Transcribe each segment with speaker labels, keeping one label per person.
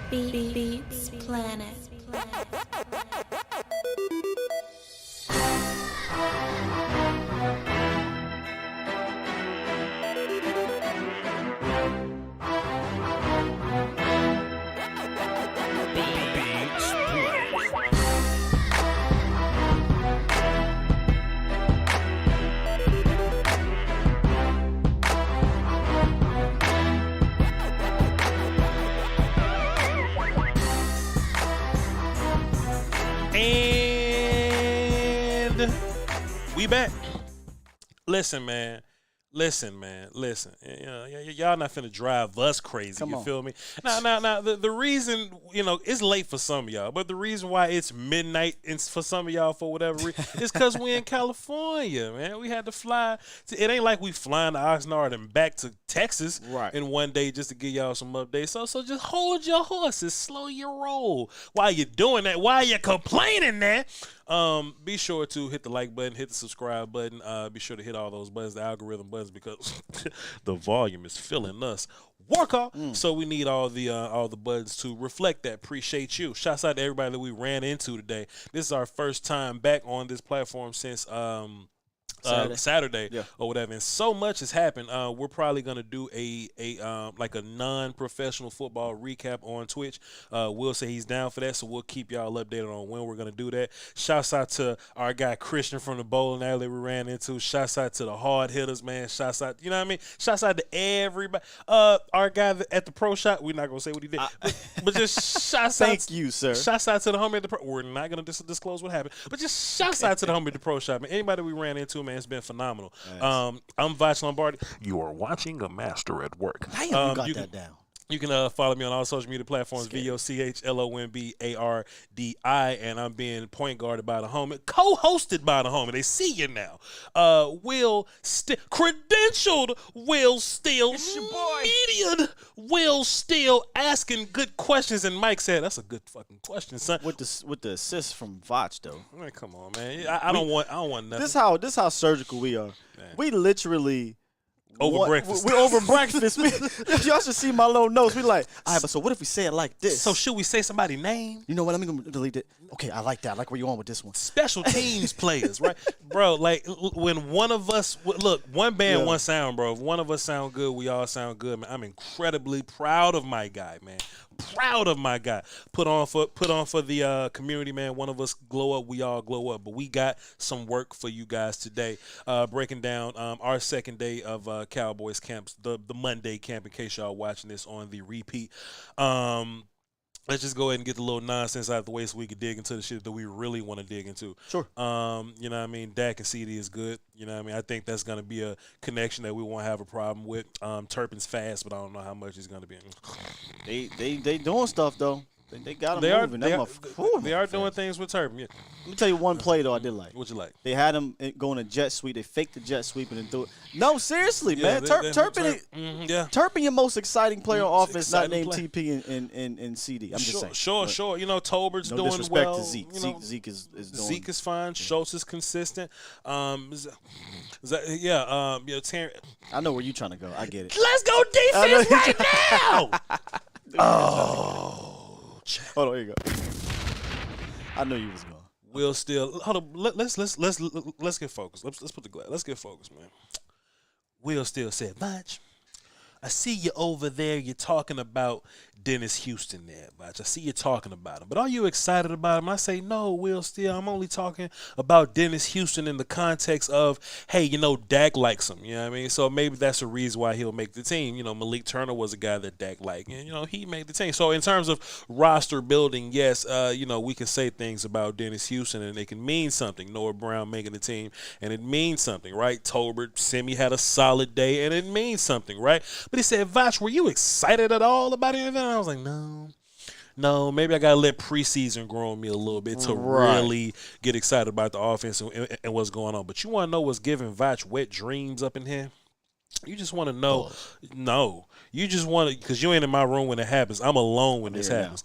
Speaker 1: Beats Planet.
Speaker 2: And we back. Listen, man. Listen. You know, y'all not finna drive us crazy.
Speaker 3: Come
Speaker 2: you
Speaker 3: on.
Speaker 2: feel me? Now. The reason, you know, it's late for some of y'all, but the reason why it's midnight for some of y'all for whatever reason is because we in California, man. We had to fly. It ain't like we flying to Oxnard and back to Texas in one day just to give y'all some updates. So just hold your horses, slow your roll. While you're doing that, while you're complaining that, be sure to hit the like button, hit the subscribe button. Be sure to hit all those buttons, the algorithm buttons, because the volume is filling us. Work off. So we need all the buttons to reflect that. Appreciate you. Shouts out to everybody that we ran into today. This is our first time back on this platform since Saturday or whatever, and so much has happened. We're probably gonna do a non-professional football recap on Twitch. Will say he's down for that, so we'll keep y'all updated on when we're gonna do that. Shouts out to our guy Christian from the bowling alley we ran into. Shouts out to the hard hitters, man. Shouts out, you know what I mean? Shouts out to everybody. Our guy at the pro shop, we're not gonna say what he did, but just shouts out.
Speaker 3: Thank you, sir.
Speaker 2: Shouts out to the homie at the pro. We're not gonna disclose what happened, but just shouts out to the homie at the pro shop, man. Anybody we ran into, man, it's been phenomenal. Nice. I'm Voch Lombardi. You are watching a master at work.
Speaker 3: Damn, you got that down.
Speaker 2: You can follow me on all social media platforms, VOCHLOMBARDI, and I'm being point guarded by the homie, co-hosted by the homie. They see you now. Credentialed Will Steele, median Will Steele, asking good questions, and Mike said, "That's a good fucking question, son."
Speaker 3: With the assist from Voch though.
Speaker 2: Man, come on, man. I don't want nothing.
Speaker 3: This how surgical we are. Man. We literally.
Speaker 2: Breakfast.
Speaker 3: We're over breakfast. Y'all should see my little notes. We like, all right, but so what if we say it like this?
Speaker 2: So should we say somebody's name?
Speaker 3: You know what? Let me delete it. Okay, I like that. I like where you on with this one.
Speaker 2: Special teams players, right? Bro, like when one of us, look, one band, one sound, bro. If one of us sound good, we all sound good, man. I'm incredibly proud of my guy, man. Proud of my guy. Put on for the community, man. One of us glow up, we all glow up. But we got some work for you guys today. Breaking down our second day of Cowboys camps, the Monday camp, in case y'all watching this on the repeat. Let's just go ahead and get the little nonsense out of the way so we can dig into the shit that we really want to dig into.
Speaker 3: Sure.
Speaker 2: You know what I mean? Dak and CeeDee is good. You know what I mean? I think that's going to be a connection that we won't have a problem with. Turpin's fast, but I don't know how much he's going to be.
Speaker 3: They doing stuff, though. They got him moving.
Speaker 2: They are doing things with Turpin, yeah.
Speaker 3: Let me tell you one play, though, I did like.
Speaker 2: What you like?
Speaker 3: They had him going to jet sweep. They faked the jet sweep and then threw it. No, seriously, man. Turpin, your most exciting player on offense, not named TP and CeeDee. I'm just saying.
Speaker 2: Sure. You know, Tolbert's doing well.
Speaker 3: No disrespect to Zeke. You know, Zeke is doing.
Speaker 2: Zeke is fine. Schultz is consistent. Terry.
Speaker 3: I know where you're trying to go. I get it.
Speaker 2: Let's go defense right now.
Speaker 3: Hold on, here you go. I knew you was going.
Speaker 2: Will Steele. Hold on. Let's get focused. Let's put the glass. Let's get focused, man. Will Steele said, "Voch, I see you over there. You're talking about Dennis Houston there, Voch. I see you talking about him. But are you excited about him?" I say, "No, Will Steele. I'm only talking about Dennis Houston in the context of, hey, you know, Dak likes him. You know what I mean? So maybe that's a reason why he'll make the team. You know, Malik Turner was a guy that Dak liked, and, you know, he made the team. So in terms of roster building, yes, you know, we can say things about Dennis Houston, and they can mean something. Noah Brown making the team, and it means something, right? Tolbert, Semi had a solid day, and it means something, right? But he said, Voch, were you excited at all about anything? I was like, no, maybe I got to let preseason grow on me a little bit to really get excited about the offense and what's going on. But you want to know what's giving Voch wet dreams up in here? You just want to know. No. You just want to, because you ain't in my room when it happens. I'm alone when this happens.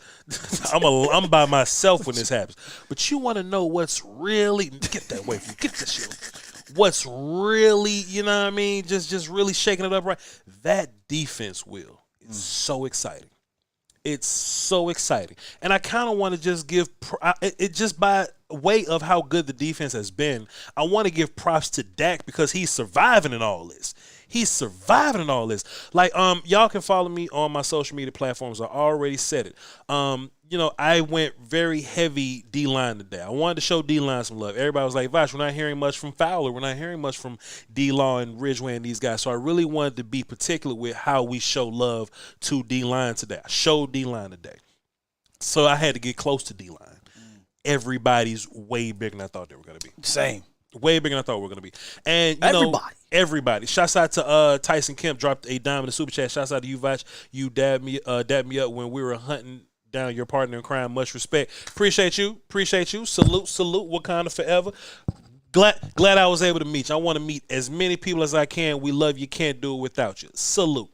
Speaker 2: I'm by myself when this happens. But you want to know what's really, get that way from you. Get this shit. What's really, you know what I mean, just really shaking it up right. That defense, Will, is so exciting. It's so exciting. And I kind of want to just give it just by way of how good the defense has been. I want to give props to Dak because he's surviving in all this. He's surviving in all this. Like, y'all can follow me on my social media platforms. I already said it. I went very heavy D-line today. I wanted to show D-line some love. Everybody was like, Voch, we're not hearing much from Fowler. We're not hearing much from D-Law and Ridgeway and these guys. So I really wanted to be particular with how we show love to D-line today. I showed D-line today. So I had to get close to D-line. Everybody's way bigger than I thought they were going to be.
Speaker 3: Same.
Speaker 2: Way bigger than I thought we were going to be. And, everybody. Shouts out to Tyson Kemp, dropped a dime in the super chat. Shouts out to you, Voch. You dabbed me up when we were hunting down your partner in crime. Much respect. Appreciate you. Salute. Wakanda forever. Glad I was able to meet you. I want to meet as many people as I can. We love you. Can't do it without you. Salute.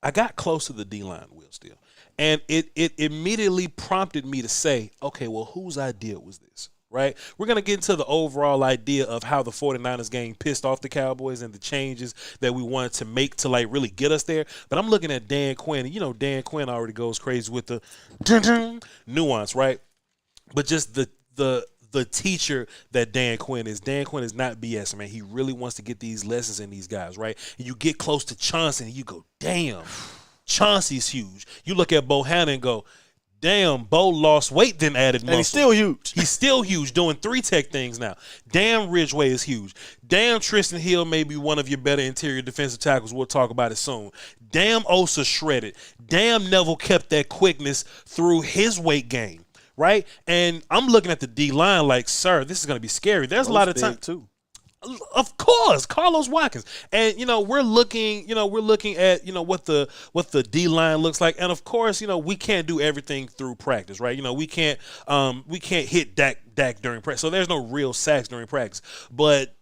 Speaker 2: I got close to the D-line, Will Steele. And it immediately prompted me to say, okay, well, whose idea was this? Right? We're going to get into the overall idea of how the 49ers game pissed off the Cowboys and the changes that we wanted to make to, like, really get us there. But I'm looking at Dan Quinn. And, Dan Quinn already goes crazy with the nuance, right? But just the teacher that Dan Quinn is. Dan Quinn is not BS, man. He really wants to get these lessons in these guys, right? And you get close to Chauncey and you go, damn, Chauncey's huge. You look at Bohannon and go, damn, Bo lost weight, then added muscle.
Speaker 3: And he's still huge.
Speaker 2: He's still huge, doing 3-tech things now. Damn, Ridgeway is huge. Damn, Tristan Hill may be one of your better interior defensive tackles. We'll talk about it soon. Damn, Osa shredded. Damn, Neville kept that quickness through his weight gain, right? And I'm looking at the D-line like, sir, this is going to be scary. There's a lot of time.
Speaker 3: Too.
Speaker 2: Of course, Carlos Watkins, and we're looking at what the D line looks like, and of course, we can't do everything through practice, right? We can't hit Dak during practice, so there's no real sacks during practice. But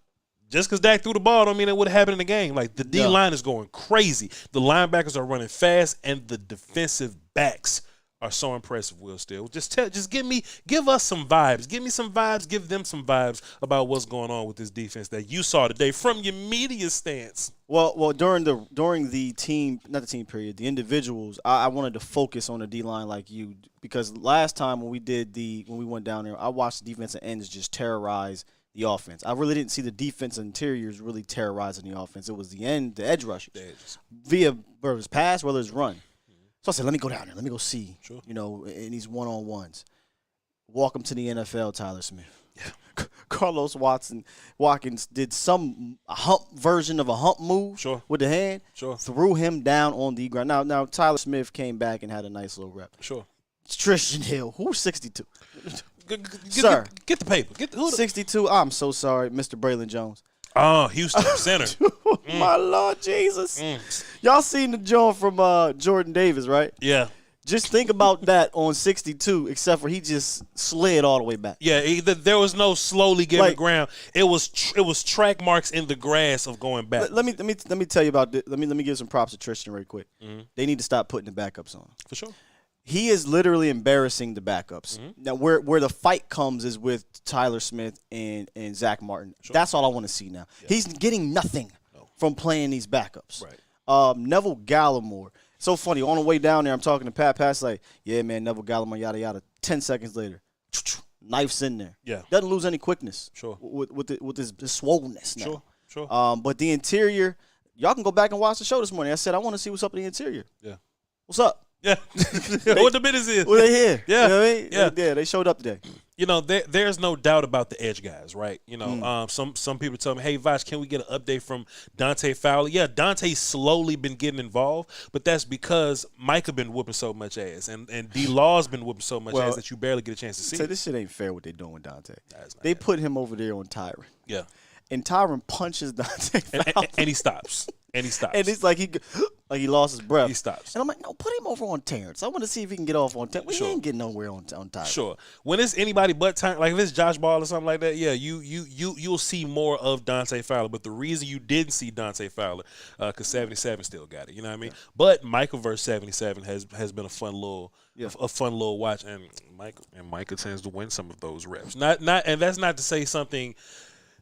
Speaker 2: just because Dak threw the ball, don't mean it would have happened in the game. Like the D line is going crazy, the linebackers are running fast, and the defensive backs are so impressive, Will Steele. Just give us some vibes. Give me some vibes. Give them some vibes about what's going on with this defense that you saw today from your media stance.
Speaker 3: Well, during the team, not the team period, the individuals, I wanted to focus on the D-line like you, because last time when we went down there, I watched the defensive ends just terrorize the offense. I really didn't see the defensive interiors really terrorizing the offense. It was the edge rushers. Via whether it's pass, whether it's run. So I said, let me go down there. Let me go see, in these one-on-ones. Welcome to the NFL, Tyler Smith. Yeah. Carlos Watkins did some hump version of a hump move with the hand. Threw him down on the ground. Now Tyler Smith came back and had a nice little rep. It's Tristan Hill. Who's 62? Sir.
Speaker 2: Get the paper.
Speaker 3: 62. I'm so sorry, Mr. Braylon Jones.
Speaker 2: Oh, Houston center.
Speaker 3: My Lord Jesus. Y'all seen the joint from Jordan Davis, right?
Speaker 2: Yeah.
Speaker 3: Just think about that on 62, except for he just slid all the way back.
Speaker 2: Yeah, there was no slowly getting ground. It was track marks in the grass of going back.
Speaker 3: Let me tell you about this. Let me give some props to Tristan real quick. They need to stop putting the backups on.
Speaker 2: For sure.
Speaker 3: He is literally embarrassing the backups. Now, where the fight comes is with Tyler Smith and Zach Martin. That's all I want to see now. Yeah. He's getting nothing from playing these backups.
Speaker 2: Right.
Speaker 3: Neville Gallimore. So funny. On the way down there, I'm talking to Pat. Pat's like, yeah, man, Neville Gallimore, yada, yada. 10 seconds later, knife's in there.
Speaker 2: Yeah.
Speaker 3: Doesn't lose any quickness.
Speaker 2: Sure.
Speaker 3: With this swollenness now.
Speaker 2: Sure.
Speaker 3: But the interior, y'all can go back and watch the show this morning. I said, I want to see what's up in the interior.
Speaker 2: Yeah.
Speaker 3: What's up?
Speaker 2: Yeah. What the business is.
Speaker 3: Well, they here.
Speaker 2: Yeah.
Speaker 3: You know what I mean?
Speaker 2: Yeah.
Speaker 3: They showed up today.
Speaker 2: There's no doubt about the edge guys, right? Some people tell me, hey, Voch, can we get an update from Dante Fowler? Yeah, Dante's slowly been getting involved, but that's because Micah been whooping so much ass, and D-Law's been whooping so much ass that you barely get a chance to see.
Speaker 3: So this shit ain't fair what they doing with Dante. They put him over there on Tyron.
Speaker 2: Yeah.
Speaker 3: And Tyron punches Dante Fowler.
Speaker 2: And he stops. And
Speaker 3: it's like he lost his breath.
Speaker 2: He stops.
Speaker 3: And I'm like, no, put him over on Terrence. I want to see if he can get off on Terrence. We ain't getting nowhere on Tyron.
Speaker 2: Sure. When it's anybody but Tyron, like if it's Josh Ball or something like that, yeah, you'll see more of Dante Fowler. But the reason you didn't see Dante Fowler, because 77 still got it. You know what I mean? Yeah. But Michael versus 77 has been a fun little watch, and Michael tends to win some of those reps. And that's not to say something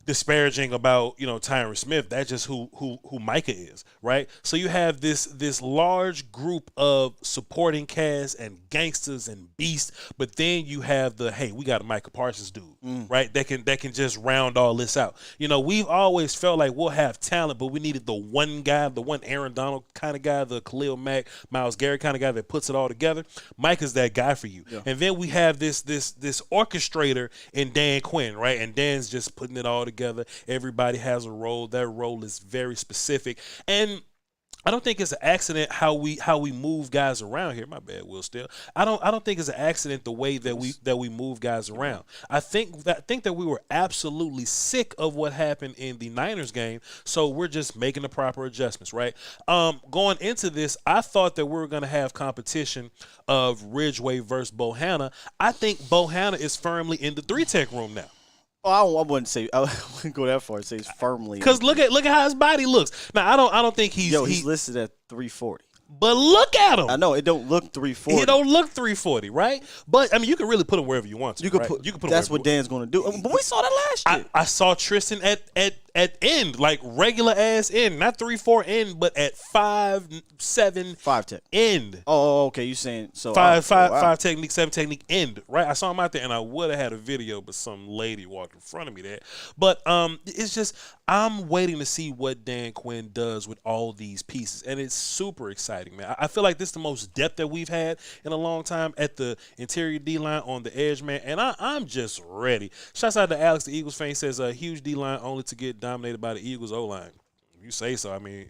Speaker 2: disparaging about Tyron Smith. That's just who Micah is, right? So you have this large group of supporting cast and gangsters and beasts, but then you have the hey, we got a Micah Parsons dude, right? That can just round all this out. We've always felt like we'll have talent, but we needed the one guy, the one Aaron Donald kind of guy, the Khalil Mack, Myles Garrett kind of guy that puts it all together. Micah's that guy for you. Yeah. And then we have this orchestrator in Dan Quinn, right? And Dan's just putting it all together. Everybody has a role. That role is very specific, and I don't think it's an accident how we move guys around here. My bad, Will Steele. I don't think it's an accident the way that we move guys around. I think that we were absolutely sick of what happened in the Niners game, so we're just making the proper adjustments, right? Going into this, I thought that we were going to have competition of Ridgeway versus Bohannon. I think Bohannon is firmly in the 3-tech room now.
Speaker 3: Oh, I wouldn't go that far and say he's firmly.
Speaker 2: Because look at how his body looks. Now I don't think he's
Speaker 3: listed at 340.
Speaker 2: But look at him.
Speaker 3: I know it don't look 340.
Speaker 2: He don't look 340, right? But I mean, you can really put him wherever you want to.
Speaker 3: You can
Speaker 2: right?
Speaker 3: put.
Speaker 2: You can put.
Speaker 3: That's what Dan's going to do. But we saw that last year.
Speaker 2: I saw Tristan at end, like regular ass end, not 3-4 end, but at 5-7
Speaker 3: 5-tech
Speaker 2: end.
Speaker 3: Oh, okay. You saying so?
Speaker 2: 5 technique, 7 technique end, right? I saw him out there, and I would have had a video, but some lady walked in front of me there. But it's just I'm waiting to see what Dan Quinn does with all these pieces, and it's super exciting, man. I feel like this is the most depth that we've had in a long time at the interior D-line on the edge, man, and I'm just ready. Shouts out to Alex, the Eagles fan, says a huge D-line only to get dominated by the Eagles O-line. You say so. I mean,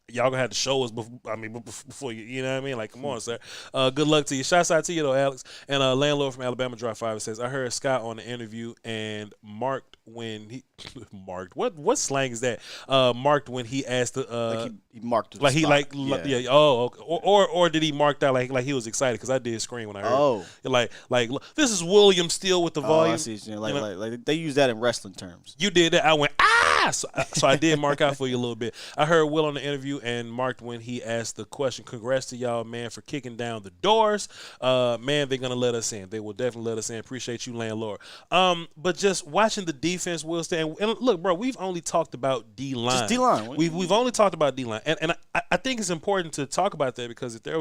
Speaker 2: y'all gonna have to show us before you know what I mean? Like, come on, sir. Good luck to you. Shouts out to you though, Alex. And landlord from Alabama Drop 5 says, I heard Scott on the interview and marked when he marked. What slang is that? Marked when he asked the
Speaker 3: he marked
Speaker 2: like he like yeah. Oh, okay. Or did he mark that like he was excited? Because I did scream when I heard. Like this is William Steele with the volume.
Speaker 3: I see. Like they use that in wrestling terms.
Speaker 2: You did that. I went so I did mark out for you a little bit. I heard Will on the interview and marked when he asked the question. Congrats to y'all, man, for kicking down the doors. Man, they're gonna let us in. They will definitely let us in. Appreciate you, landlord. But just watching the defense, Will stand. And look, bro, we've only talked about D-line.
Speaker 3: Just D-line.
Speaker 2: We've only talked about D-line, and I think it's important to talk about that because if there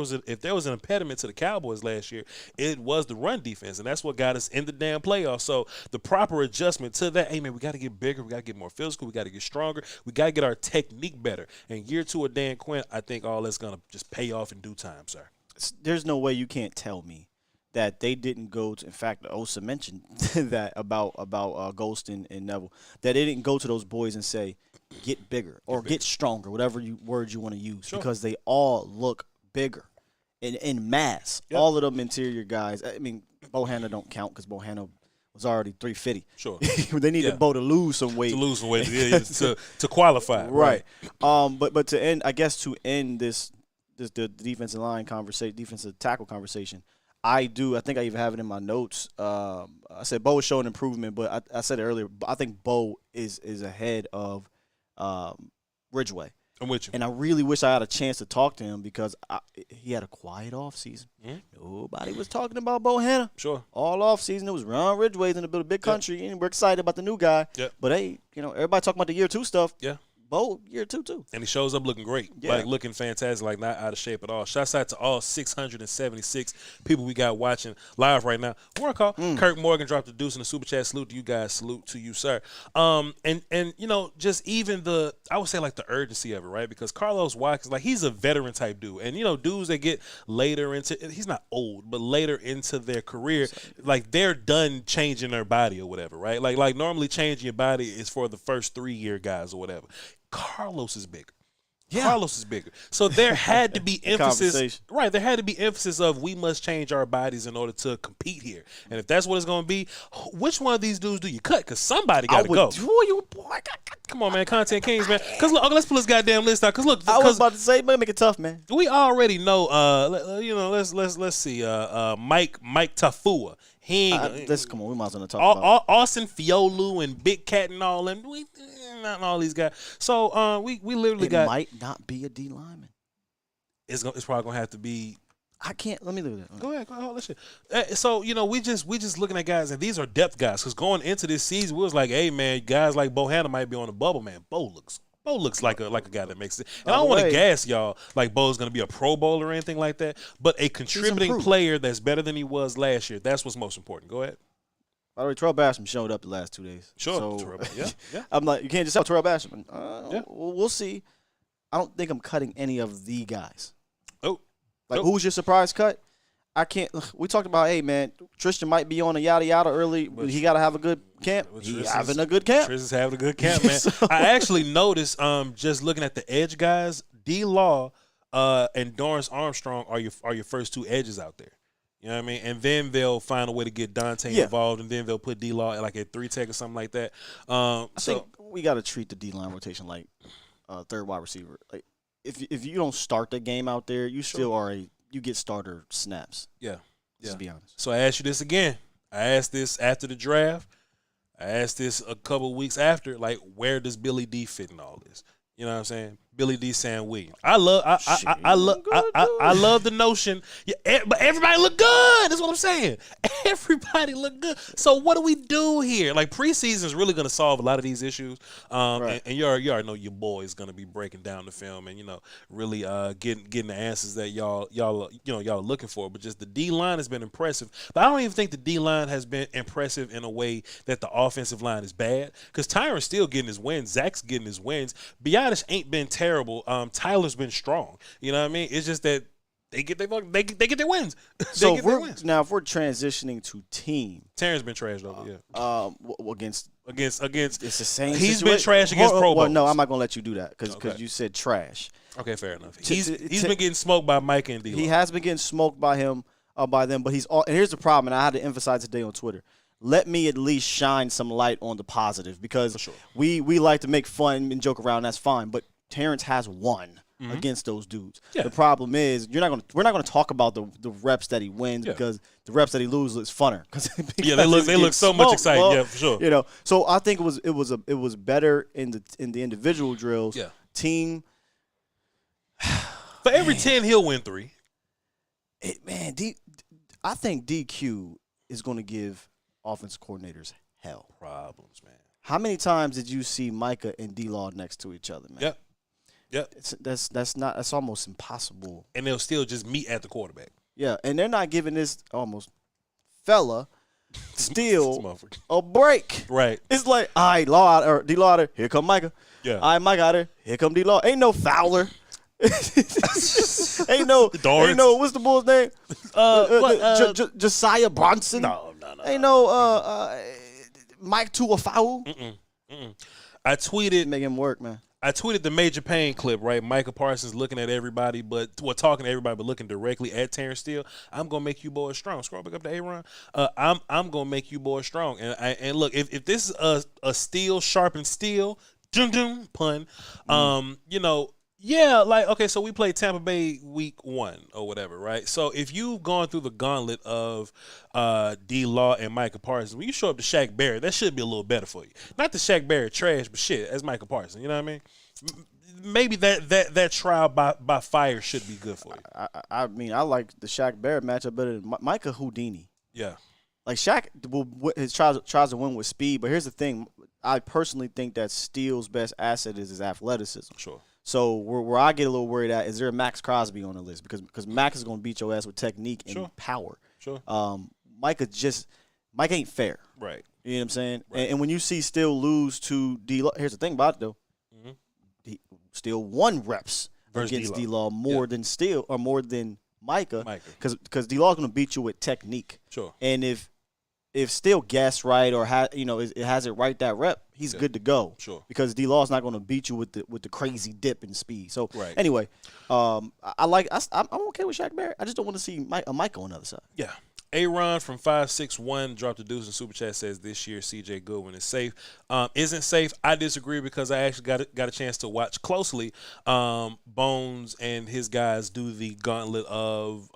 Speaker 2: was an impediment to the Cowboys last year, it was the run defense, and that's what got us in the damn playoffs. So the proper adjustment to that, hey man, we got to get bigger, we got to get more physical, we got to get stronger, we got to get our technique better. And year 2 of Dan Quinn, I think all that's gonna just pay off in due time, sir.
Speaker 3: There's no way you can't tell me that they didn't go to. In fact, Osa mentioned that about Ghost and Neville, that they didn't go to those boys and say, get bigger or get stronger, whatever word you want to use, because they all look bigger in mass. Yep. All of them interior guys. I mean, Bohannon don't count because Bohannon was already 350. Sure. They needed Bo to lose some weight.
Speaker 2: To qualify.
Speaker 3: Right. But to end, I guess to end this the defensive line conversation, defensive tackle conversation, I think I even have it in my notes. I said Bo is showing improvement, but I said it earlier. I think Bo is ahead of Ridgeway.
Speaker 2: I'm with you.
Speaker 3: And I really wish I had a chance to talk to him because he had a quiet offseason. Mm-hmm. Nobody was talking about Bohannon. Sure. All offseason, it was Ron Ridgeway's in the big country, and we're excited about the new guy. Yep. But, hey, everybody talking about the year 2 stuff. Yeah. Bo, year 2, too.
Speaker 2: And he shows up looking great. Yeah. Like, looking fantastic, like not out of shape at all. Shouts out to all 676 people we got watching live right now. Work call. Kirk Morgan dropped the deuce in the super chat. Salute to you guys. Salute to you, sir. And just even I would say, like, the urgency of it, right? Because Carlos Watkins, like, he's a veteran type dude. And, dudes that get later into – he's not old, but later into their career, like, they're done changing their body or whatever, right? Like normally changing your body is for the first 3-year guys or whatever. Carlos is bigger. Yeah. Carlos is bigger. So there had to be emphasis. Right. There had to be emphasis of we must change our bodies in order to compete here. And if that's what it's going to be, which one of these dudes do you cut? Because somebody got to go. Come on, man. Content Kings, man. Because look, let's pull this goddamn list out. Because look,
Speaker 3: I was about to say, make it tough, man.
Speaker 2: We already know. Let's see. Mike Tafua.
Speaker 3: Come on, we might as well talk about
Speaker 2: Austin Fiolu and Big Cat and all them. Not all these guys. So we literally
Speaker 3: it might not be a D lineman.
Speaker 2: It's probably gonna have to be.
Speaker 3: I can't. Let me look at that.
Speaker 2: Go ahead. Hold that shit. So we just looking at guys, and these are depth guys. Because going into this season, we was like, hey man, guys like Bohannon might be on the bubble, man. Bo looks like a guy that makes it. And I don't want to gas y'all like Bo's going to be a Pro Bowler or anything like that, but a contributing player that's better than he was last year. That's what's most important. Go ahead.
Speaker 3: By the way, Terrell Basham showed up the last 2 days.
Speaker 2: Sure.
Speaker 3: So,
Speaker 2: yeah.
Speaker 3: I'm like, you can't just tell Terrell Basham.
Speaker 2: Yeah.
Speaker 3: We'll see. I don't think I'm cutting any of the guys.
Speaker 2: Oh.
Speaker 3: Who's your surprise cut? I can't. We talked about, hey, man, Tristan might be on a yada early. But he got to have a good camp. He's having a good camp.
Speaker 2: Tristan's having a good camp, man. I actually noticed, just looking at the edge guys, D-Law and Dorrance Armstrong are your first two edges out there. You know what I mean? And then they'll find a way to get Dante involved, and then they'll put D-Law like at 3-tech or something like that. I
Speaker 3: think we got to treat the D-line rotation like third wide receiver. Like if you don't start the game out there, you still are you get starter snaps.
Speaker 2: Yeah.
Speaker 3: Just to be honest.
Speaker 2: So I ask you this again. I asked this after the draft. I asked this a couple weeks after. Like, where does Billy D fit in all this? You know what I'm saying? Billy D. Sam Williams. I love the notion. Yeah, but everybody look good. That's what I'm saying. Everybody look good. So what do we do here? Like, preseason is really going to solve a lot of these issues. And you already know your boy is going to be breaking down the film and really getting the answers that y'all are looking for. But just the D line has been impressive. But I don't even think the D line has been impressive in a way that the offensive line is bad. Because Tyron's still getting his wins. Zach's getting his wins. Biotis ain't been terrible. Tyler's been strong. You know what I mean? It's just that they get their wins.
Speaker 3: So if we're transitioning to team,
Speaker 2: Terrence's been trashed over.
Speaker 3: Against
Speaker 2: it's
Speaker 3: the same.
Speaker 2: He's been trash against Pro Bowls.
Speaker 3: Well, no, I'm not gonna let you do that because you said trash.
Speaker 2: Okay, fair enough. He's been getting smoked by Mike and D.
Speaker 3: He has been getting smoked by them, but he's all. And here's the problem, and I had to emphasize today on Twitter. Let me at least shine some light on the positive because we like to make fun and joke around. That's fine, but Terrence has won against those dudes. Yeah. The problem is we're not going to talk about the reps that he wins because the reps that he loses looks funner.
Speaker 2: They look so much exciting.
Speaker 3: Well,
Speaker 2: yeah, for sure.
Speaker 3: So I think it was better in the individual drills.
Speaker 2: Yeah.
Speaker 3: Team.
Speaker 2: For every 10, he'll win 3.
Speaker 3: I think DQ is going to give offensive coordinators hell.
Speaker 2: Problems, man.
Speaker 3: How many times did you see Micah and D-Law next to each other, man?
Speaker 2: Yep.
Speaker 3: That's almost impossible.
Speaker 2: And they'll still just meet at the quarterback.
Speaker 3: Yeah, and they're not giving this fella Steele a break.
Speaker 2: Right.
Speaker 3: It's like, all right, D-Law out there, here come Micah.
Speaker 2: Yeah.
Speaker 3: All right, Micah out there, here come D-Law. Ain't no Fowler. ain't no what's the bull's name? Josiah Bronson.
Speaker 2: No.
Speaker 3: Ain't no Mike Tuafau.
Speaker 2: I tweeted.
Speaker 3: Make him work, man.
Speaker 2: I tweeted the Major Payne clip, right? Michael Parsons looking at everybody, talking to everybody, but looking directly at Terrence Steele. I'm gonna make you boys strong. Scroll back up to Aaron. I'm gonna make you boys strong. And look, if this is a steel sharpened steel, pun. Yeah, like, okay, so we played Tampa Bay week 1 or whatever, right? So if you've gone through the gauntlet of D-Law and Micah Parsons, when you show up to Shaq Barrett, that should be a little better for you. Not the Shaq Barrett trash, but shit, as Micah Parsons, you know what I mean? Maybe that trial by fire should be good for you.
Speaker 3: I mean, I like the Shaq Barrett matchup better than Micah Houdini.
Speaker 2: Yeah.
Speaker 3: Like, Shaq tries to win with speed, but here's the thing. I personally think that Steele's best asset is his athleticism.
Speaker 2: Sure.
Speaker 3: So where I get a little worried at is there a Max Crosby on the list because Max is going to beat your ass with technique and power.
Speaker 2: Sure.
Speaker 3: Mike ain't fair.
Speaker 2: Right.
Speaker 3: You know what I'm saying?
Speaker 2: Right.
Speaker 3: And when you see Steele lose to D-Law, here's the thing about it though. Steele won reps against D-Law more than Steele or more than Micah. Because D-Law is going to beat you with technique.
Speaker 2: Sure.
Speaker 3: And if Steele guessed right or it has it right that rep, he's good to go.
Speaker 2: Sure. Because
Speaker 3: D-Law is not going to beat you with the crazy dip in speed. So anyway, I'm okay with Shaq Barrett. I just don't want to see Micah on the other side.
Speaker 2: Yeah. Aaron from 561 dropped a deuce in Super Chat, says this year C.J. Goodwin is safe. Isn't safe. I disagree because I actually got a chance to watch closely Bones and his guys do the gauntlet of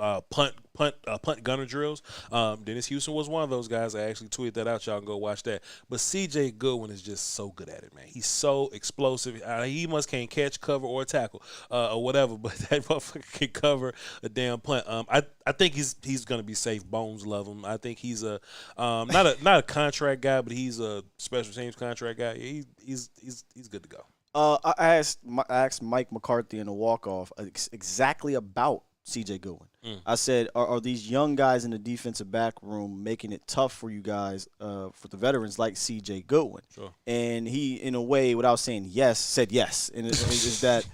Speaker 2: punt gunner drills. Dennis Houston was one of those guys. I actually tweeted that out. Y'all can go watch that. But C.J. Goodwin is just so good at it, man. He's so explosive. He can't catch, cover, or tackle or whatever, but that motherfucker can cover a damn punt. I think he's gonna be safe. Bones love him. I think he's a not a contract guy, but he's a special teams contract guy. He's good to go.
Speaker 3: I asked Mike McCarthy in a walk-off exactly about C.J. Goodwin. I said, are these young guys in the defensive back room making it tough for you guys, for the veterans like C.J. Goodwin?
Speaker 2: Sure.
Speaker 3: And he, in a way, without saying yes, said yes. And is that,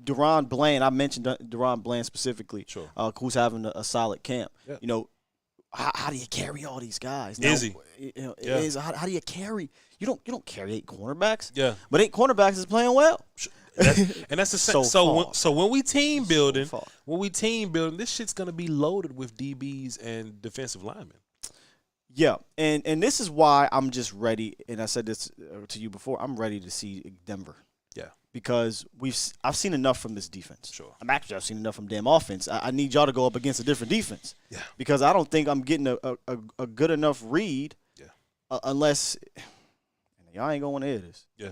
Speaker 3: Deron Bland, I mentioned Deron Bland specifically,
Speaker 2: sure.
Speaker 3: Who's having a solid camp.
Speaker 2: Yep.
Speaker 3: How do you carry all these guys?
Speaker 2: Now, is he?
Speaker 3: How do you carry? You don't carry 8 cornerbacks.
Speaker 2: Yeah.
Speaker 3: But 8 cornerbacks is playing well.
Speaker 2: And that's the same. So when we team building, this shit's gonna be loaded with DBs and defensive linemen.
Speaker 3: Yeah, and this is why I'm just ready. And I said this to you before. I'm ready to see Denver. Yeah, because I've seen enough from this defense.
Speaker 2: Sure,
Speaker 3: I've seen enough from damn offense. I need y'all to go up against a different defense. Yeah, because I don't think I'm getting a good enough read. Yeah, unless y'all ain't gonna want to hear this. Yeah.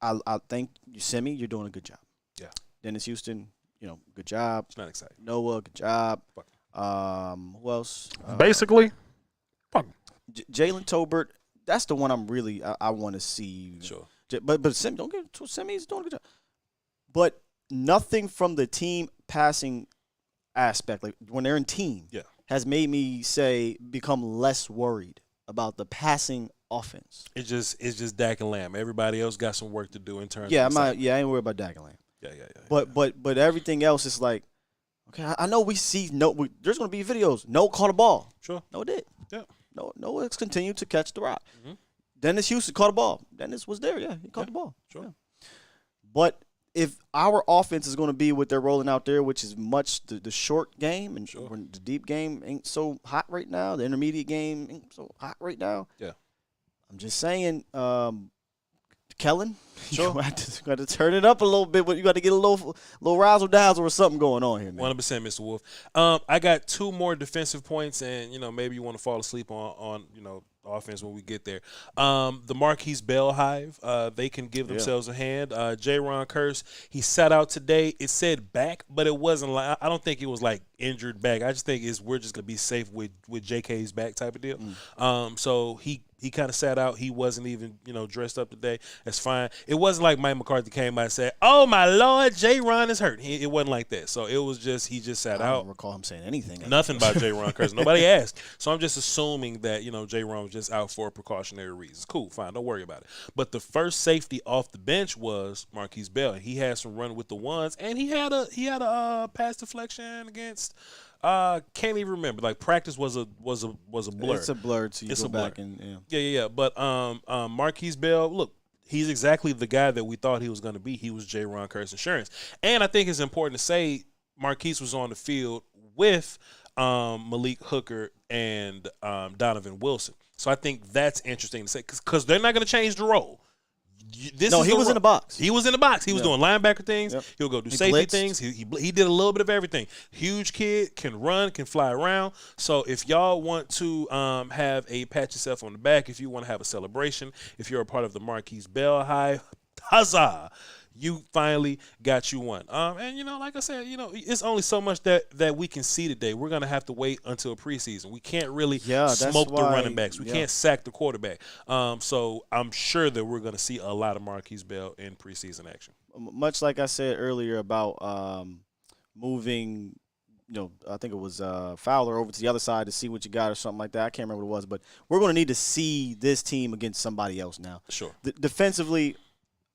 Speaker 3: I think you're doing a good job. Yeah. Dennis Houston, good job.
Speaker 2: It's not exciting.
Speaker 3: Noah, good job. Who else?
Speaker 2: Basically,
Speaker 3: Jalen Tolbert. That's the one I'm really I want to see.
Speaker 2: Sure.
Speaker 3: But Sim, don't get to Simi's doing a good job. But nothing from the team passing aspect, like when they're in team, has made me become less worried about the passing offense.
Speaker 2: It's just Dak and Lamb. Everybody else got some work to do in terms.
Speaker 3: I ain't worried about Dak and Lamb.
Speaker 2: Yeah.
Speaker 3: But everything else is like, okay, I know there's going to be videos. No caught a ball.
Speaker 2: Sure.
Speaker 3: No, it did.
Speaker 2: Yeah.
Speaker 3: No, it's continued to catch the rock. Mm-hmm. Dennis Houston caught a ball. Dennis was there. Yeah, he caught the ball.
Speaker 2: Sure. Yeah.
Speaker 3: But if our offense is going to be what they're rolling out there, which is much the short game and the deep game ain't so hot right now, the intermediate game ain't so hot right now. Yeah. I'm just saying, Kellen, you got to turn it up a little bit, but you got to get a little razzle dazzle or something going on here, man.
Speaker 2: 100%, Mr. Wolf. I got 2 more defensive points, and maybe you want to fall asleep on offense when we get there. The Marquis Bell hive, they can give themselves a hand. Jaron Curse, he sat out today. It said back, but it wasn't like, I don't think it was like injured back. I just think we're just gonna be safe with JK's back type of deal. So he kind of sat out. He wasn't even, dressed up today. That's fine. It wasn't like Mike McCarthy came out and said, "Oh my Lord, J-Ron is hurt." It wasn't like that. So it was just he just sat out.
Speaker 3: I don't recall him saying anything.
Speaker 2: Nothing about J-Ron Curse. Nobody asked. So I'm just assuming that J-Ron was just out for precautionary reasons. Cool, fine, don't worry about it. But the first safety off the bench was Marquis Bell, and he had some run with the ones, and he had a pass deflection against. Can't even remember. Like practice was a blur.
Speaker 3: It's a blur. So you go back and
Speaker 2: yeah. But Marquis Bell, look, he's exactly the guy that we thought he was going to be. He was J-Ron Curse Insurance, and I think it's important to say Marquis was on the field with Malik Hooker and Donovan Wilson. So I think that's interesting to say because they're not going to change the role.
Speaker 3: He was in the box.
Speaker 2: He was in the box. He was doing linebacker things. Yep. He'll go do safety things. He did a little bit of everything. Huge kid, can run, can fly around. So if y'all want to have a pat yourself on the back, if you want to have a celebration, if you're a part of the Marquis Bell Hive, huzzah! You finally got you one. And like I said, it's only so much that we can see today. We're gonna have to wait until preseason. We can't really smoke the running backs. We can't sack the quarterback. So I'm sure that we're gonna see a lot of Marquis Bell in preseason action.
Speaker 3: Much like I said earlier about moving. I think it was Fowler over to the other side to see what you got or something like that. I can't remember what it was, but we're going to need to see this team against somebody else now.
Speaker 2: Sure.
Speaker 3: Defensively,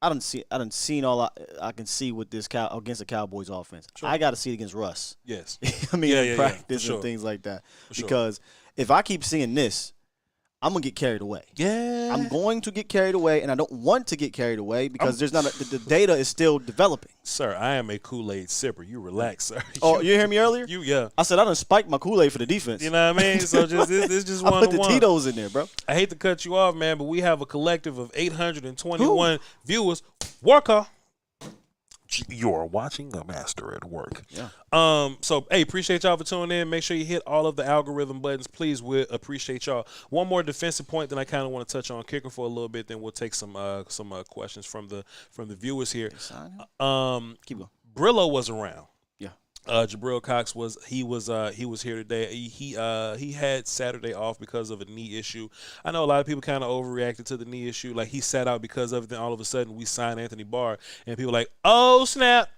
Speaker 3: I done seen all I can see with this against the Cowboys offense. Sure. I got to see it against Russ.
Speaker 2: Yes.
Speaker 3: In practice and things like that. Because if I keep seeing this, I'm going to get carried away.
Speaker 2: Yeah.
Speaker 3: I'm going to get carried away, and I don't want to get carried away because the data is still developing.
Speaker 2: Sir, I am a Kool-Aid sipper. You relax, sir.
Speaker 3: Oh, you hear me earlier?
Speaker 2: Yeah.
Speaker 3: I said I done spiked my Kool-Aid for the defense.
Speaker 2: You know what I mean? So it's just one-on-one.
Speaker 3: I put the Tito's in there, bro.
Speaker 2: I hate to cut you off, man, but we have a collective of 821 viewers. Walker. You are watching a master at work.
Speaker 3: Yeah.
Speaker 2: So, hey, appreciate y'all for tuning in. Make sure you hit all of the algorithm buttons. Please, we appreciate y'all. One more defensive point that I kind of want to touch on kicker for a little bit. Then we'll take some questions from the viewers here.
Speaker 3: Keep going.
Speaker 2: Brillo was around.
Speaker 3: Yeah.
Speaker 2: Jabril Cox was here today. He had Saturday off because of a knee issue. I know a lot of people kind of overreacted to the knee issue. Like, he sat out because of it. Then all of a sudden we signed Anthony Barr, and people like, oh snap.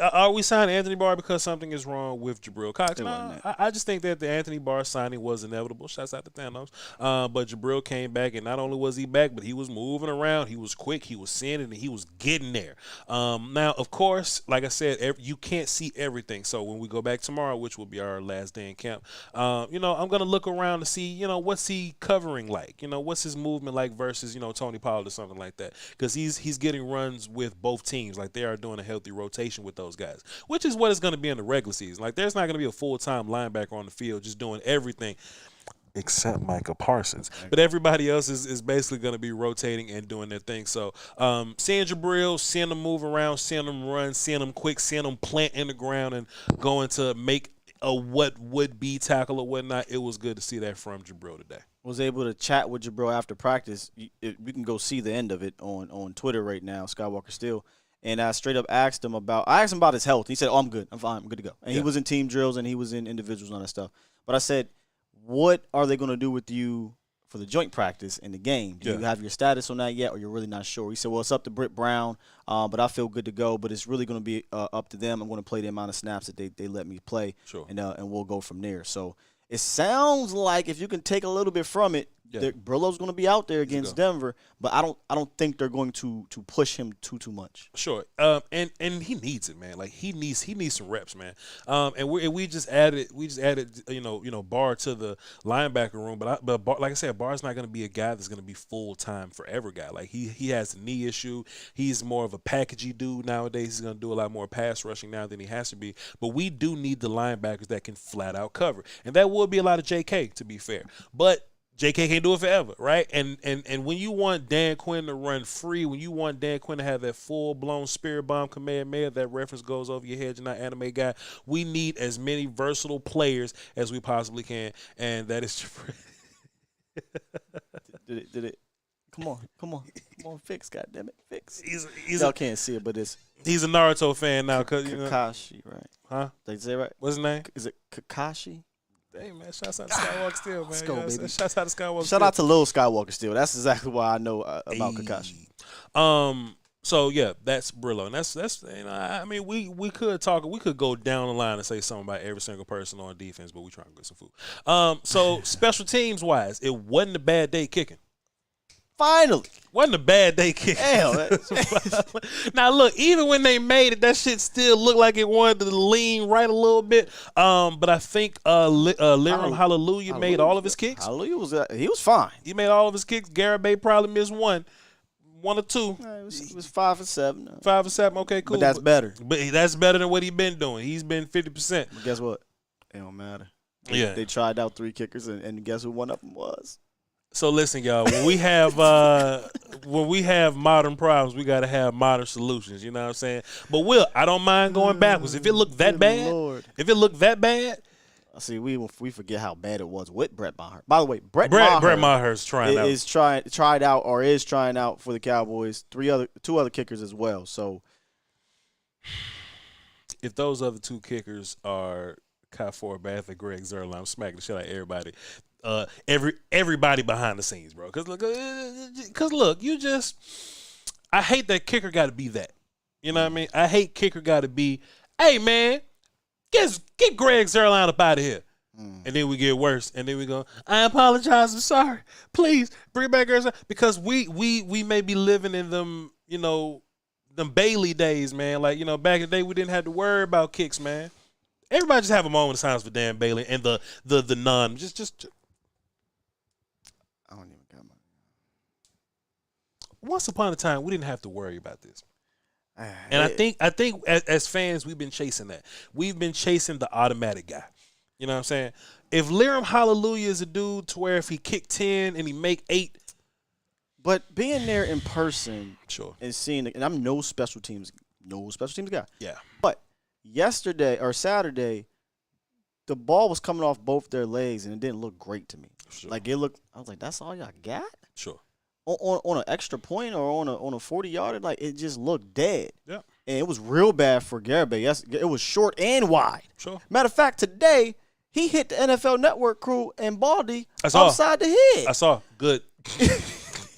Speaker 2: Are we signing Anthony Barr because something is wrong with Jabril Cox? No, I just think that the Anthony Barr signing was inevitable. Shouts out to Thanos. But Jabril came back, and not only was he back, but he was moving around. He was quick. He was seeing it, and he was getting there. Now, of course, like I said, you can't see everything. So when we go back tomorrow, which will be our last day in camp, I'm going to look around to see, what's he covering like? What's his movement like versus, Tony Pollard or something like that? Because he's getting runs with both teams. Like, they are doing a healthy rotation with those guys, which is what it's going to be in the regular season. Like, there's not going to be a full-time linebacker on the field just doing everything except Micah Parsons. But everybody else is basically going to be rotating and doing their thing. So seeing Jabril, seeing him move around, seeing him run, seeing him quick, seeing him plant in the ground and going to make a what would be tackle or whatnot, it was good to see that from Jabril today.
Speaker 3: Was able to chat with Jabril after practice. We can go see the end of it on Twitter right now, Skywalker Steele. And I straight up asked him about his health. He said, I'm good. I'm fine. I'm good to go. And he was in team drills and he was in individuals and all that stuff. But I said, what are they going to do with you for the joint practice in the game? Do you have your status on that yet, or you're really not sure? He said, well, it's up to Britt Brown, but I feel good to go. But it's really going to be up to them. I'm going to play the amount of snaps that they let me play, and we'll go from there. So it sounds like if you can take a little bit from it, Brillo's going to be out there against Denver, but I don't think they're going to push him too much.
Speaker 2: Sure, and he needs it, man. Like, he needs some reps, man. And we just added Barr to the linebacker room, but Barr, like I said, Barr's not going to be a guy that's going to be full time forever guy. Like, he has a knee issue. He's more of a packagey dude nowadays. He's going to do a lot more pass rushing now than he has to be. But we do need the linebackers that can flat out cover, and that would be a lot of J.K. to be fair, but J.K. can't do it forever, right? And when you want Dan Quinn to run free, when you want Dan Quinn to have that full-blown spirit bomb Kamehameha, that reference goes over your head, you're not an anime guy, we need as many versatile players as we possibly can, and that is
Speaker 3: Did it? Come on, fix, goddammit, fix. Y'all can't see it, but
Speaker 2: he's a Naruto fan now.
Speaker 3: Kakashi, right?
Speaker 2: Huh?
Speaker 3: Did you say it right?
Speaker 2: What's his name?
Speaker 3: Is it Kakashi?
Speaker 2: Hey, man, shouts out to Skywalker Steele, man.
Speaker 3: Let's go, baby.
Speaker 2: Shouts out to Skywalker
Speaker 3: Shout out to Lil Skywalker Steele. That's exactly why I know about Kakashi.
Speaker 2: So yeah, that's Brillo, and that's I mean, we could go down the line and say something about every single person on defense, but we trying to get some food. So special teams wise, it wasn't a bad day kicking.
Speaker 3: Finally.
Speaker 2: Wasn't a bad day kicking. Now, look, even when they made it, that shit still looked like it wanted to lean right a little bit. But I think Liram Hallelujah made all of his kicks.
Speaker 3: Hallelujah he was fine.
Speaker 2: He made all of his kicks. Garibay probably missed one or two.
Speaker 3: It was 5 for 7. No.
Speaker 2: 5 for 7. Okay, cool.
Speaker 3: But that's better.
Speaker 2: But that's better than what he's been doing. He's been 50%.
Speaker 3: But guess what? It don't matter. They tried out 3 kickers, and guess who one of them was?
Speaker 2: So listen, y'all. When we have modern problems, we got to have modern solutions. You know what I'm saying? But I don't mind going backwards. If it looked that bad,
Speaker 3: I see. We forget how bad it was with Brett Maher. By the way, Brett Maher's tried out for the Cowboys. 2 other kickers as well. So
Speaker 2: if those other 2 kickers are Kai Forbath and Greg Zerline, I'm smacking the shit out of everybody. Everybody behind the scenes, bro. Cause look, I hate that kicker got to be that. You know what I mean? I hate kicker got to be, hey man, get Greg Zerline up out of here. And then we get worse, and then we go, I apologize, I'm sorry, please bring back Greg Zerline, because we may be living in them, them Bailey days, man. Like, back in the day we didn't have to worry about kicks, man. Everybody just have a moment of silence for Dan Bailey and the non just.
Speaker 3: I don't even got my.
Speaker 2: Once upon a time, we didn't have to worry about this, and I think as fans, we've been chasing that. We've been chasing the automatic guy. You know what I'm saying? If Liram Hallelujah is a dude to where if he kicked 10 and he make 8,
Speaker 3: but being there in person,
Speaker 2: sure,
Speaker 3: and seeing it, and I'm no special teams no special teams guy.
Speaker 2: Yeah.
Speaker 3: But yesterday or Saturday, the ball was coming off both their legs, and it didn't look great to me.
Speaker 2: Sure.
Speaker 3: Like, it looked – I was like, that's all y'all got?
Speaker 2: Sure.
Speaker 3: On an extra point or on a 40-yarder, like, it just looked dead.
Speaker 2: Yeah.
Speaker 3: And it was real bad for Garibay. Yes, it was short and wide.
Speaker 2: Sure.
Speaker 3: Matter of fact, today – he hit the NFL Network crew and Baldy upside the head.
Speaker 2: I saw. Good.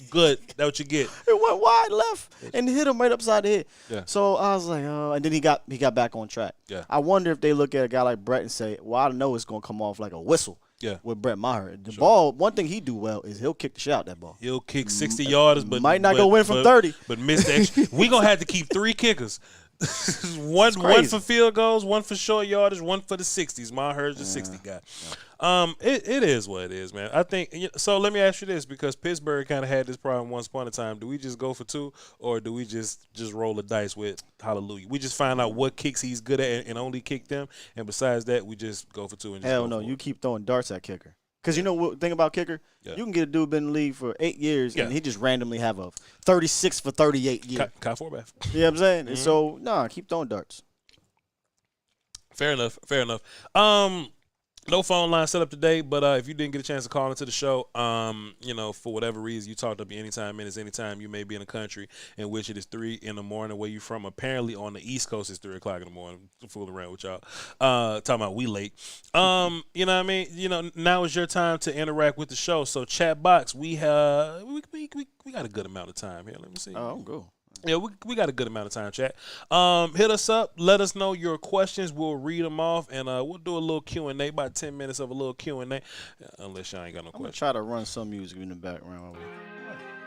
Speaker 2: Good. That's what you get.
Speaker 3: It went wide left and hit him right upside the head.
Speaker 2: Yeah.
Speaker 3: So I was like, oh, and then he got back on track.
Speaker 2: Yeah.
Speaker 3: I wonder if they look at a guy like Brett and say, well, I know it's going to come off like a whistle.
Speaker 2: Yeah.
Speaker 3: With Brett Maher. The ball, one thing he do well is he'll kick the shit out that ball.
Speaker 2: He'll kick 60 yards, but
Speaker 3: might not go win from 30.
Speaker 2: But miss the extra. We gonna have to keep 3 kickers. one for field goals, one for short yardage, one for the 60s. Maher's the 60 guy. Yeah. It is what it is, man. I think so. Let me ask you this, because Pittsburgh kind of had this problem once upon a time. Do we just go for 2, or do we just roll the dice with Hallelujah? We just find out what kicks he's good at and only kick them, and besides that, we just go for 2 and just
Speaker 3: hell
Speaker 2: go
Speaker 3: no,
Speaker 2: for
Speaker 3: you
Speaker 2: it.
Speaker 3: keep throwing darts at kicker. Because you know what thing about kicker?
Speaker 2: Yeah.
Speaker 3: You can get a dude been in the league for 8 years, and he just randomly have a 36 for 38 year.
Speaker 2: Kyle Forbath.
Speaker 3: You know what I'm saying? And so, keep throwing darts.
Speaker 2: Fair enough. No phone line set up today, but if you didn't get a chance to call into the show, for whatever reason, you talked up anytime you may be in a country in which it is 3 in the morning where you from. Apparently on the East Coast it's 3 o'clock in the morning. Fooling around with y'all. Talking about we late. You know what I mean? Now is your time to interact with the show. So chat box, we got a good amount of time here. Let me see.
Speaker 3: Oh, go.
Speaker 2: Yeah, we got a good amount of time, chat. Hit us up. Let us know your questions. We'll read them off, and we'll do a little Q&A, about 10 minutes of a little Q&A, unless y'all ain't got no questions.
Speaker 3: I'm going to try to run some music in the background.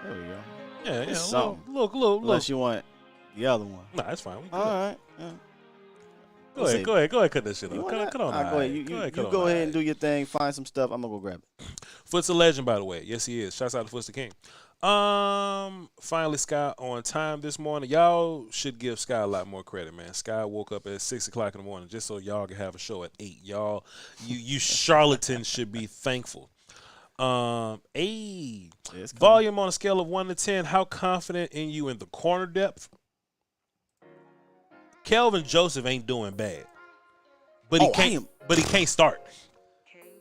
Speaker 3: There we go.
Speaker 2: Yeah,
Speaker 3: something.
Speaker 2: Look.
Speaker 3: Unless you want the other one.
Speaker 2: Nah, that's fine.
Speaker 3: All right. Yeah.
Speaker 2: Go ahead, cut that shit up. Cut on
Speaker 3: go ahead. You go ahead and do your thing. Find some stuff. I'm going to go grab it.
Speaker 2: Foot's a legend, by the way. Yes, he is. Shouts out to Foot's the King. Finally, Sky on time this morning. Y'all should give Sky a lot more credit, man. Sky woke up at 6 o'clock in the morning just so y'all can have a show at 8. Y'all, you charlatans should be thankful. Volume on a scale of 1 to 10. How confident in you in the corner depth? Kelvin Joseph ain't doing bad, but he can't start.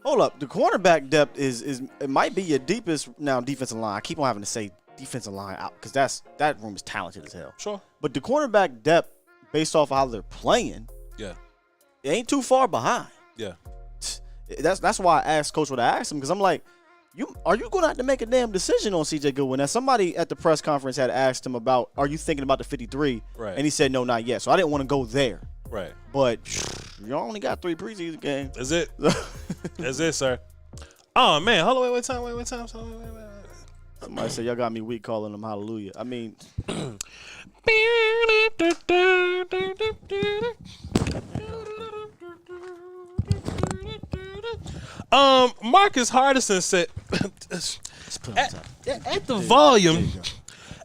Speaker 3: Hold up, the cornerback depth is it might be your deepest now defensive line. I keep on having to say defensive line out because that room is talented as hell.
Speaker 2: Sure,
Speaker 3: but the cornerback depth, based off of how they're playing,
Speaker 2: it
Speaker 3: ain't too far behind.
Speaker 2: Yeah,
Speaker 3: that's why I asked Coach what I asked him, because I'm like, are you going to have to make a damn decision on C.J. Goodwin? Now, somebody at the press conference had asked him about, are you thinking about the 53?
Speaker 2: Right,
Speaker 3: and he said no, not yet. So I didn't want to go there.
Speaker 2: Right,
Speaker 3: but you only got 3 preseason games.
Speaker 2: That's it. That's it, sir. Oh man, hold on, wait time. Wait.
Speaker 3: Somebody said y'all got me weak calling them hallelujah. I mean,
Speaker 2: Marcus Hardison said at the volume.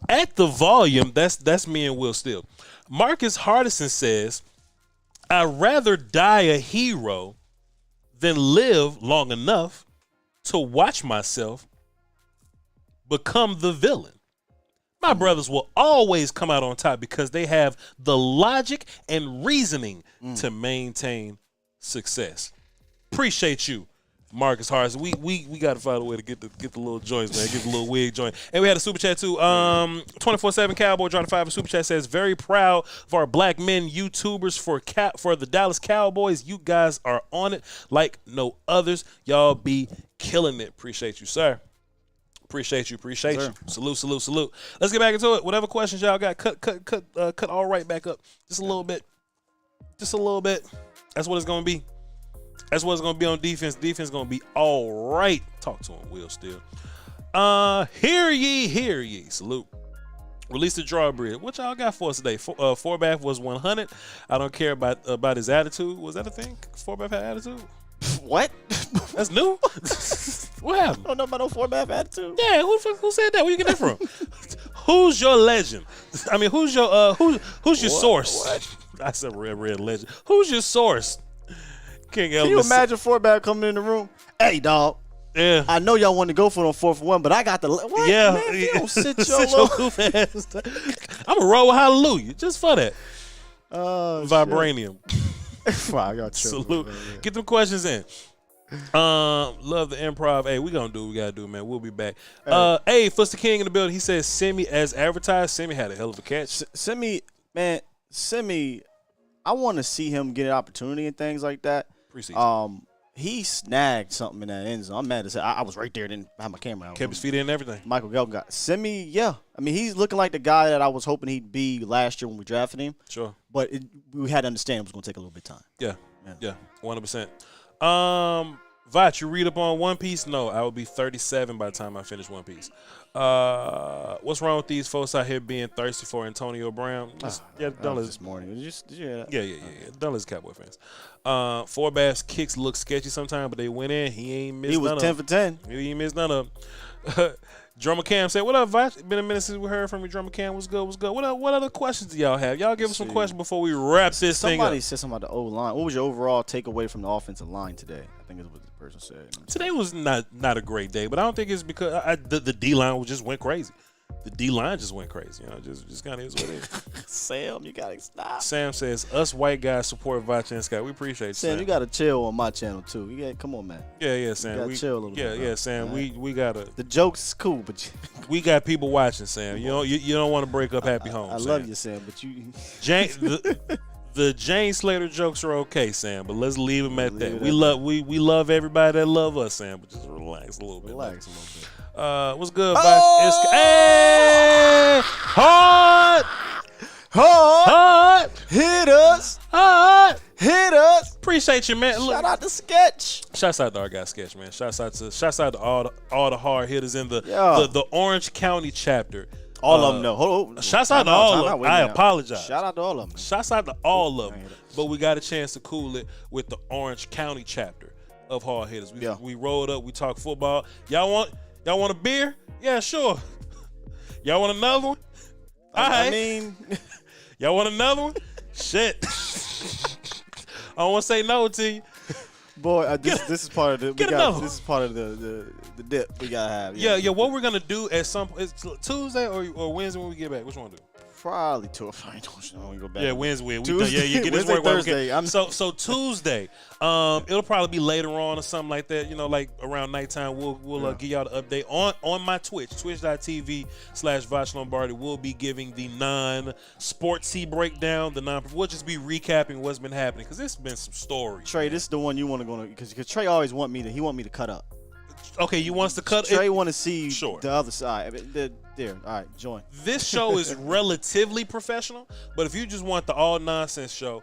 Speaker 2: At the volume, that's me and Will Steele. Marcus Hardison says, I'd rather die a hero than live long enough to watch myself become the villain. My brothers will always come out on top because they have the logic and reasoning to maintain success. Appreciate you, Marcus Hardison. We got to find a way to get the little joints, man. Get the little wig joint. And we had a super chat too. 24/7 Cowboy John 5 super chat says, very proud of our black men YouTubers for the Dallas Cowboys. You guys are on it like no others. Y'all be killing it. Appreciate you, sir. Appreciate you. Salute. Let's get back into it. Whatever questions y'all got, cut all right back up. Just a little bit. That's what it's gonna be. That's what it's going to be on defense. Defense is going to be all right. Talk to him, Will Steele. Hear ye. Salute. Release the drawbridge. What y'all got for us today? Forbath was 100. I don't care about his attitude. Was that a thing? Forbath had attitude?
Speaker 3: What?
Speaker 2: That's new? What happened?
Speaker 3: I don't know about no Forbath attitude.
Speaker 2: Yeah, who said that? Where you get that from? Who's your legend? I mean, who's your source?
Speaker 3: What?
Speaker 2: I said red legend. Who's your source? Can
Speaker 3: you imagine Forbath coming in the room? Hey, dog.
Speaker 2: Yeah.
Speaker 3: I know y'all want to go for the 4th and 1, but I got the what?
Speaker 2: Yeah.
Speaker 3: Man, you don't sit your
Speaker 2: goof ass. I'm gonna roll with hallelujah just for that. Vibranium.
Speaker 3: Wow, I got
Speaker 2: Salute. Get them questions in. Love the improv. Hey, we gonna do what we gotta do, man. We'll be back. Hey, Fuster King in the building. He says, "Send me as advertised." Send me had a hell of a catch.
Speaker 3: Send me. I want to see him get an opportunity and things like that.
Speaker 2: Preseason.
Speaker 3: He snagged something in that end zone. I'm mad to say I was right there, didn't have my camera out.
Speaker 2: Kept his feet in and everything.
Speaker 3: Michael Galton got send me. Yeah, I mean he's looking like the guy that I was hoping he'd be last year when we drafted him.
Speaker 2: Sure,
Speaker 3: but we had to understand it was going to take a little bit of time.
Speaker 2: Yeah, 100%. Voch, you read up on One Piece? No, I will be 37 by the time I finish One Piece. What's wrong with these folks out here being thirsty for Antonio Brown? Don't listen.
Speaker 3: This morning. Did you hear that?
Speaker 2: Yeah. Don't listen, Cowboy fans. Forbath's kicks look sketchy sometimes, but they went in. He ain't missed none of them.
Speaker 3: He was 10 for 10.
Speaker 2: He ain't missed none of them. Drummer Cam said, "What up, Voch? Been a minute since we heard from you, Drummer Cam. What's good? What other questions do y'all have? Y'all give us some questions before we wrap this thing up."
Speaker 3: Somebody said something about the O-line. What was your overall takeaway from the offensive line today? I think is what the person said.
Speaker 2: Today was not a great day, but I don't think it's because the D-line just went crazy. The D-line just went crazy. You know, just kind of is what it is.
Speaker 3: Sam, you got to stop.
Speaker 2: Sam says, "Us white guys support Voch and Scott. We appreciate you, Sam.
Speaker 3: You got to chill on my channel, too. Come on, man.
Speaker 2: Yeah, Sam.
Speaker 3: We chill a little bit.
Speaker 2: Yeah, Sam. Right. We got to.
Speaker 3: The jokes is cool, but
Speaker 2: we got people watching, Sam. You don't want to break up happy homes.
Speaker 3: I love you, Sam, but you.
Speaker 2: The Jane Slater jokes are okay, Sam, but let's leave them at that. We love everybody that love us, Sam, but just relax a little bit. What's good, Voch? Hey! Hard!
Speaker 3: Hit us!
Speaker 2: Hard!
Speaker 3: Hit us!
Speaker 2: Appreciate you, man.
Speaker 3: Shout out to Sketch.
Speaker 2: Shouts out to our guy Sketch, man. Shouts out to all the hard hitters in the Orange County chapter.
Speaker 3: All of them know. Hold on.
Speaker 2: Shouts out to all of them. I apologize.
Speaker 3: Shout out to all of them.
Speaker 2: Shouts out to all of them. But we got a chance to cool it with the Orange County chapter of hard hitters. We rolled up. We talked football. Y'all want a beer? Yeah, sure. Y'all want another one? All right.
Speaker 3: I mean,
Speaker 2: y'all want another one? Shit. I don't want to say no to you.
Speaker 3: Boy, this is part of the this is part of the dip we gotta have.
Speaker 2: Yeah. What we're gonna do at some Tuesday or Wednesday when we get back? Which one do?
Speaker 3: Probably Tuesday. I don't go back.
Speaker 2: Yeah, Wednesday.
Speaker 3: Tuesday,
Speaker 2: get this
Speaker 3: Wednesday,
Speaker 2: work.
Speaker 3: Thursday.
Speaker 2: So Tuesday. It'll probably be later on or something like that. You know, like around nighttime. We'll give y'all the update on my Twitch, twitch.tv/Voch Lombardi. We'll be giving the non-sportsy breakdown. We'll just be recapping what's been happening because there's been some stories.
Speaker 3: Trey, this is the one you want to go to because Trey always want me to cut up.
Speaker 2: Okay, you want us to cut?
Speaker 3: Trey want to see
Speaker 2: the
Speaker 3: other side. There, all right, join.
Speaker 2: This show is relatively professional, but if you just want the all nonsense show,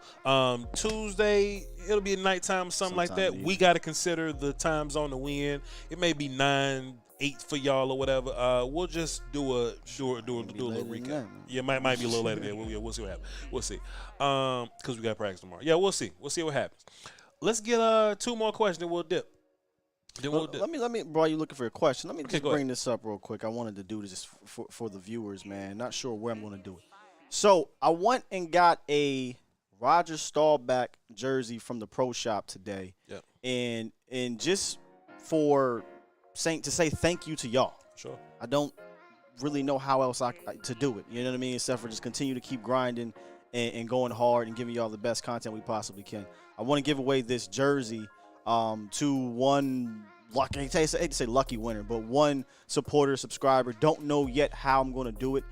Speaker 2: Tuesday it'll be at nighttime or something like that. We got to consider the time zone to win. It may be 9-8 for y'all or whatever. We'll just do a little recap. Yeah, might be a little later there. We'll see what happens. We'll see. Because we got practice tomorrow. Yeah, we'll see. We'll see what happens. Let's get 2 more questions, then we'll dip.
Speaker 3: Let me, bro. You looking for a question? Let me just bring this up real quick. I wanted to do this just for the viewers, man. Not sure where I'm going to do it. So I went and got a Roger Staubach jersey from the pro shop today.
Speaker 2: Yep.
Speaker 3: And just to say thank you to y'all.
Speaker 2: Sure.
Speaker 3: I don't really know how else to do it. You know what I mean? Except for just continue to keep grinding and going hard and giving y'all the best content we possibly can. I want to give away this jersey to one lucky, I hate to say lucky winner, but one subscriber. Don't know yet how I'm going to do it.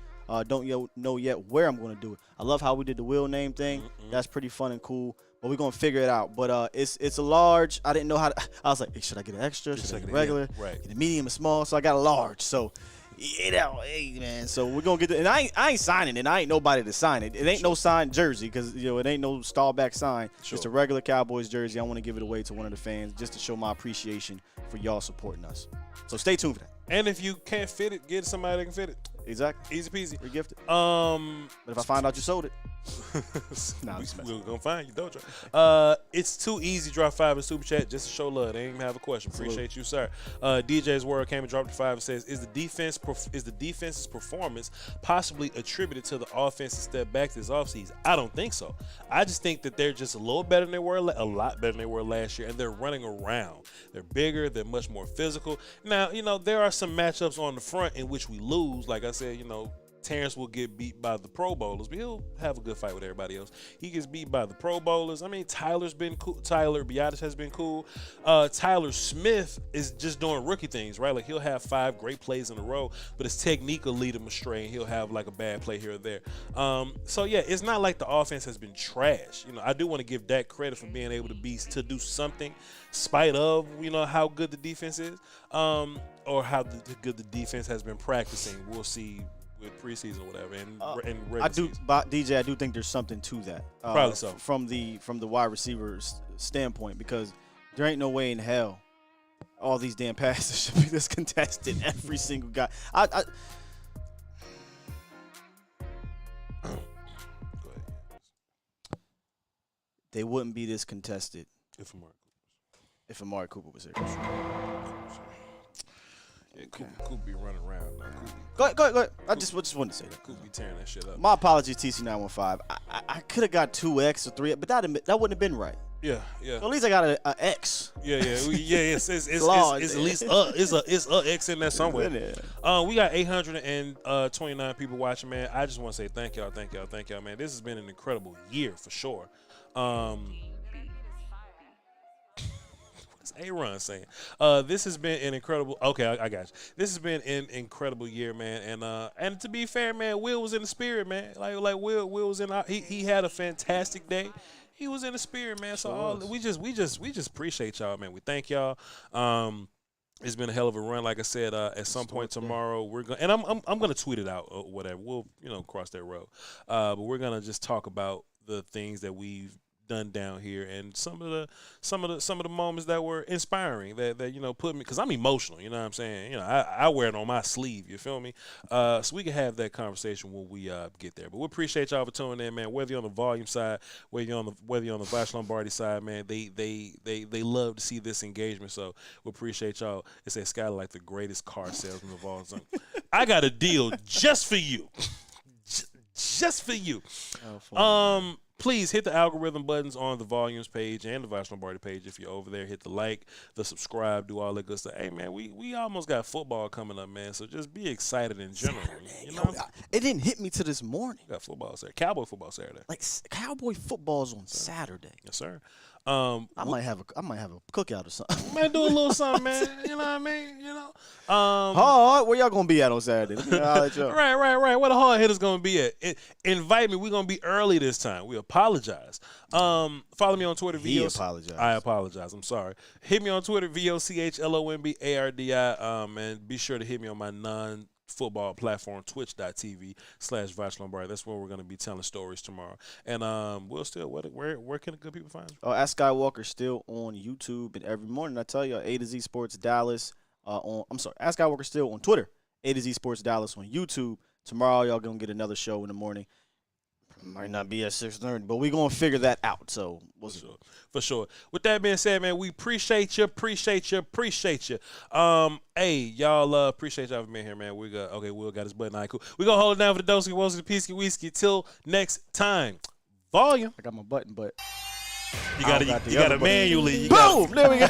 Speaker 3: Don't know yet where I'm going to do it. I love how we did the wheel name thing. Mm-hmm. That's pretty fun and cool, but we're going to figure it out. But it's a large. I didn't know how to. I was like, hey, should I get an extra? Should I get a regular?
Speaker 2: Right.
Speaker 3: Get a medium, a small. So I got a large. So, hey, man. So we're going to get and I ain't signing it. I ain't nobody to sign it. It ain't no signed jersey because, it ain't no Staubach sign.
Speaker 2: Sure.
Speaker 3: It's a regular Cowboys jersey. I want to give it away to one of the fans just to show my appreciation for y'all supporting us. So stay tuned for that.
Speaker 2: And if you can't fit it, get somebody that can fit it.
Speaker 3: Exactly.
Speaker 2: Easy peasy.
Speaker 3: Regift it.
Speaker 2: But
Speaker 3: if I find out you sold it,
Speaker 2: we're gonna find you, don't you? It's too easy. Drop 5 in super chat just to show love. They ain't even have a question. Appreciate you, sir. DJ's word came and dropped the 5 and says, "Is the defense's performance possibly attributed to the offensive step back this offseason?" I don't think so. I just think that they're just a little better than they were, a lot better than they were last year, and they're running around. They're bigger. They're much more physical. Now, there are some matchups on the front in which we lose. Like I said, Terrence will get beat by the Pro Bowlers, but he'll have a good fight with everybody else. He gets beat by the Pro Bowlers. I mean, Tyler's been cool. Tyler Biadasz has been cool. Tyler Smith is just doing rookie things, right? Like, he'll have 5 great plays in a row, but his technique will lead him astray, and he'll have like a bad play here or there. So yeah, it's not like the offense has been trash. You know, I do want to give Dak credit for being able to do something, spite of how good the defense is, or how good the defense has been practicing. We'll see with preseason or whatever, and
Speaker 3: I do, DJ. I do think there's something to that.
Speaker 2: Probably so.
Speaker 3: From the wide receivers standpoint, because there ain't no way in hell all these damn passes should be this contested. Every single guy.
Speaker 2: Go ahead.
Speaker 3: They wouldn't be this contested
Speaker 2: If
Speaker 3: Amari Cooper was here.
Speaker 2: Yeah, Cooper be running around.
Speaker 3: Go ahead. I just wanted to say that.
Speaker 2: Cooper be tearing that shit up.
Speaker 3: My apologies, TC915. I could have got 2X or 3, but that wouldn't have been right.
Speaker 2: Yeah.
Speaker 3: So at least I got an X.
Speaker 2: Yeah. It's at least it's a X in there somewhere. We got 829 people watching, man. I just want to say thank y'all, man. This has been an incredible year for sure. What's Aaron saying? This has been an incredible. Okay, I got you. This has been an incredible year, man. And to be fair, man, Will was in the spirit, man. Like Will was in. He had a fantastic day. He was in the spirit, man. So we just appreciate y'all, man. We thank y'all. It's been a hell of a run. Like I said, at some point tomorrow we're gonna, and I'm gonna tweet it out or whatever. We'll cross that road. But we're gonna just talk about the things that we've done down here and some of the moments that were inspiring that put me, because I'm emotional, you know what I'm saying, I wear it on my sleeve, you feel me, so we can have that conversation when we get there. But we appreciate y'all for tuning in, man. Whether you're on the volume side, whether you're on the Voch Lombardi side, man, they love to see this engagement, so we appreciate y'all. It says Skyler like the greatest car salesman of all time. I got a deal just for you. Just for you. Please hit the algorithm buttons on the volumes page and the Voch Lombardi page if you're over there. Hit the like, the subscribe, do all that good stuff. Hey, man, we almost got football coming up, man, so just be excited in general.
Speaker 3: Saturday, it didn't hit me till this morning.
Speaker 2: We got football Saturday. Cowboy football Saturday.
Speaker 3: Like, Cowboy football's on Saturday.
Speaker 2: Yes, sir.
Speaker 3: I might have a cookout or something.
Speaker 2: Man, do a little something, man. You know what I mean?
Speaker 3: Where y'all gonna be at on Saturday?
Speaker 2: Right. Where the hard hitters gonna be at? Invite me. We're gonna be early this time. We apologize. Follow me on Twitter. I apologize. I'm sorry. Hit me on Twitter. VOCHLOMBARDI. And be sure to hit me on my non-football platform, twitch.tv/Voch Lombardi. That's where we're going to be telling stories tomorrow. And we'll still, where can the good people find you?
Speaker 3: At Skywalker, still on YouTube. And every morning I tell you, A to Z Sports Dallas at Skywalker still on Twitter, A to Z Sports Dallas on YouTube. Tomorrow y'all going to get another show in the morning. Might not be at 6:30, but we're going to figure that out. So we'll see.
Speaker 2: For sure. With that being said, man, we appreciate you. Hey, y'all, appreciate y'all for being here, man. Will got his button. All right, cool. We're going to hold it down for the Dosey Wolsey, the Peasky Whiskey. Till next time. Volume.
Speaker 3: I got my button, but
Speaker 2: you got to manually.
Speaker 3: Boom! There we go.